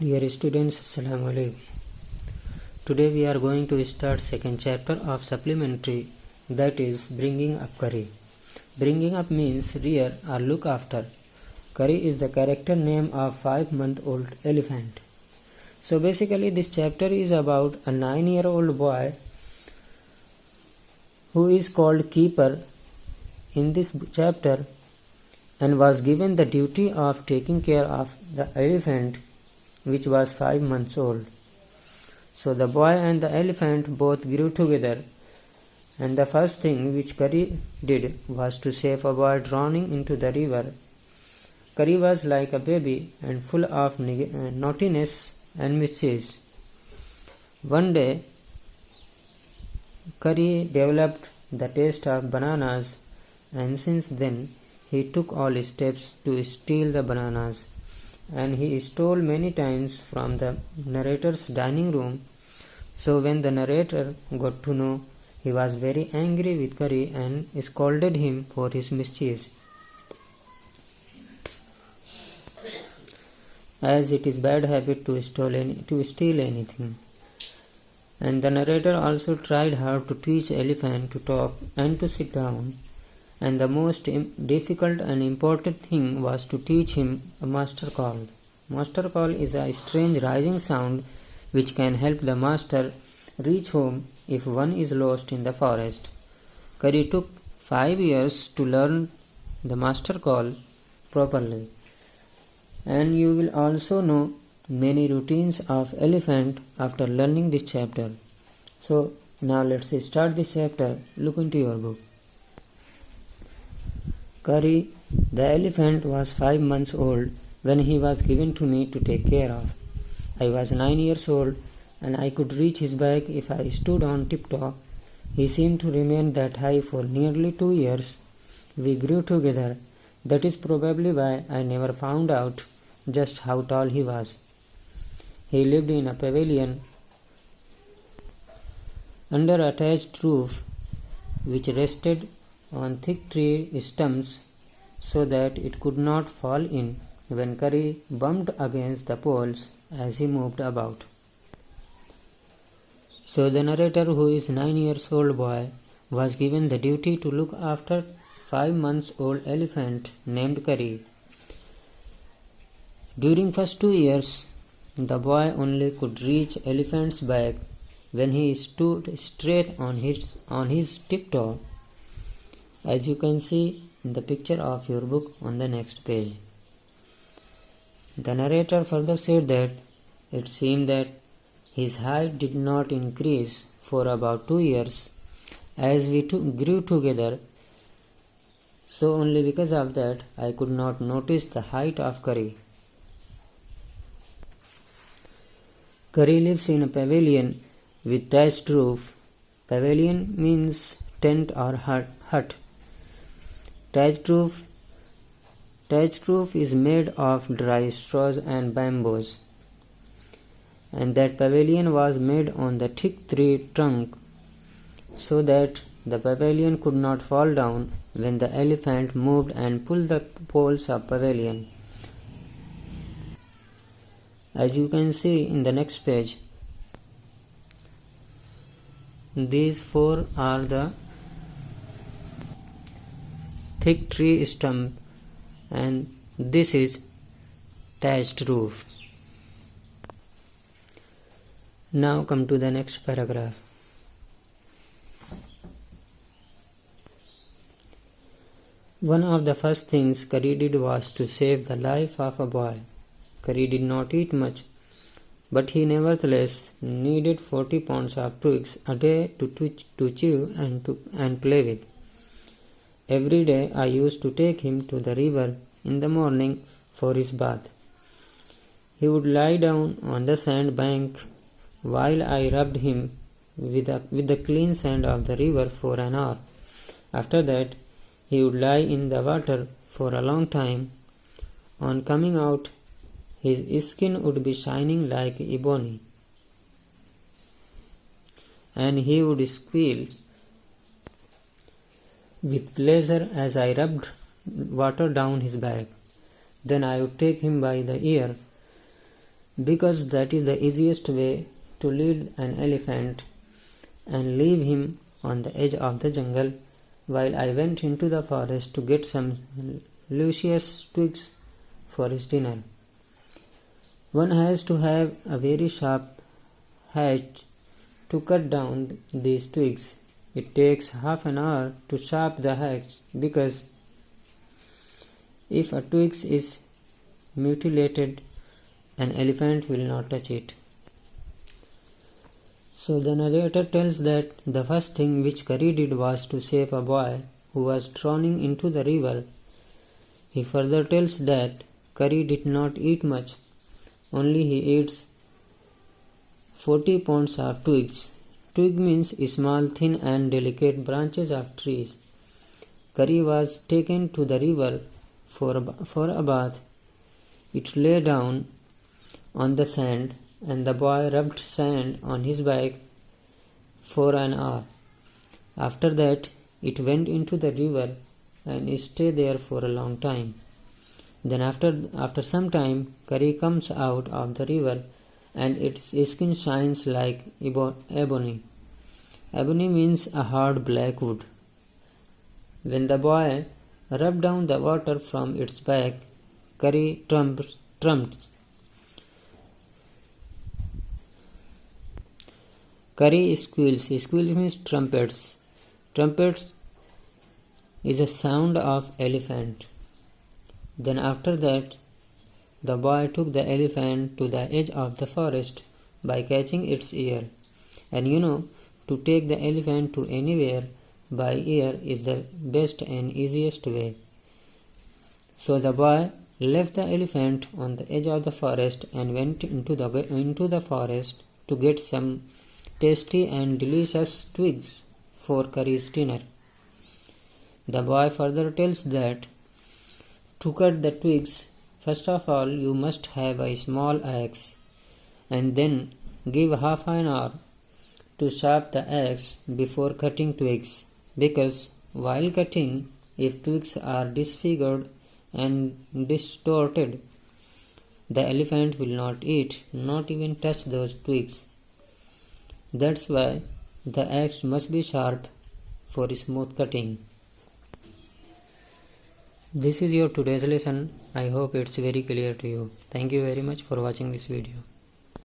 Dear students, Assalamu alaikum. Today we are going to start second chapter of supplementary, that is bringing up Kari. Bringing up means rear or look after. Kari is the character name of 5-month-old elephant. So basically this chapter is about a 9-year-old boy who is called Keeper in this chapter and was given the duty of taking care of the elephant which was 5 months old. So the boy and the elephant both grew together, and the first thing which Kari did was to save a boy drowning into the river. Kari was like a baby and full of naughtiness and mischief. One day, Kari developed the taste of bananas, and since then he took all steps to steal the bananas. And he stole many times from the narrator's dining room. So when the narrator got to know, he was very angry with Kari and scolded him for his mischief, as it is bad habit to steal anything. And the narrator also tried hard to teach elephant to talk and to sit down. And the most difficult and important thing was to teach him a master call. Master call is a strange rising sound which can help the master reach home if one is lost in the forest. Kari took 5 years to learn the master call properly. And you will also know many routines of elephant after learning this chapter. So now let's start this chapter. Look into your book. Kari, the elephant, was 5 months old when he was given to me to take care of. I was 9 years old and I could reach his back if I stood on tiptoe. He seemed to remain that high for nearly 2 years. We grew together. That is probably why I never found out just how tall he was. He lived in a pavilion under a thatched roof which rested on thick tree stumps so that it could not fall in when Kari bumped against the poles as he moved about. So the narrator, who is 9 years old boy, was given the duty to look after 5 months old elephant named Kari. During first 2 years, the boy only could reach elephant's back when he stood straight on his tiptoe, as you can see in the picture of your book on the next page. The narrator further said that it seemed that his height did not increase for about 2 years as we grew together, so only because of that I could not notice the height of Kari. Kari lives in a pavilion with thatched roof. Pavilion means tent or hut. Thatched roof is made of dry straws and bamboos, and that pavilion was made on the thick tree trunk so that the pavilion could not fall down when the elephant moved and pulled the poles of pavilion. As you can see in the next page, these 4 are the thick tree stump and this is thatched roof. Now come to the next paragraph. One of the first things Kari did was to save the life of a boy. Kari did not eat much, but he nevertheless needed 40 pounds of twigs a day to chew and play with. Every day I used to take him to the river in the morning for his bath. He would lie down on the sand bank while I rubbed him with the clean sand of the river for an hour. After that, he would lie in the water for a long time. On coming out, his skin would be shining like ebony, and he would squeal with pleasure as I rubbed water down his back. Then I would take him by the ear because that is the easiest way to lead an elephant, and leave him on the edge of the jungle while I went into the forest to get some luscious twigs for his dinner. One has to have a very sharp hatchet to cut down these twigs. It takes half an hour to sharp the hatchet because if a twig is mutilated, an elephant will not touch it. So the narrator tells that the first thing which Curry did was to save a boy who was drowning into the river. He further tells that Curry did not eat much, only he eats 40 pounds of twigs. Twig means small, thin and delicate branches of trees. Curry was taken to the river for a bath. It lay down on the sand, and the boy rubbed sand on his back for an hour. After that, it went into the river and stayed there for a long time. Then after some time, Curry comes out of the river and its skin shines like ebony. Ebony means a hard black wood. When the boy rubbed down the water from its back, Curry trumped. Curry squeals. Squeals means trumpets. Trumpets is a sound of elephant. Then after that, the boy took the elephant to the edge of the forest by catching its ear. And to take the elephant to anywhere by ear is the best and easiest way. So the boy left the elephant on the edge of the forest and went into the forest to get some tasty and delicious twigs for Curry's dinner. The boy further tells that to cut the twigs, first of all you must have a small axe, and then give half an hour to sharp the axe before cutting twigs, because while cutting, if twigs are disfigured and distorted, the elephant will not eat, not even touch those twigs. That's why the axe must be sharp for smooth cutting. This is your today's lesson. I hope it's very clear to you. Thank you very much for watching this video.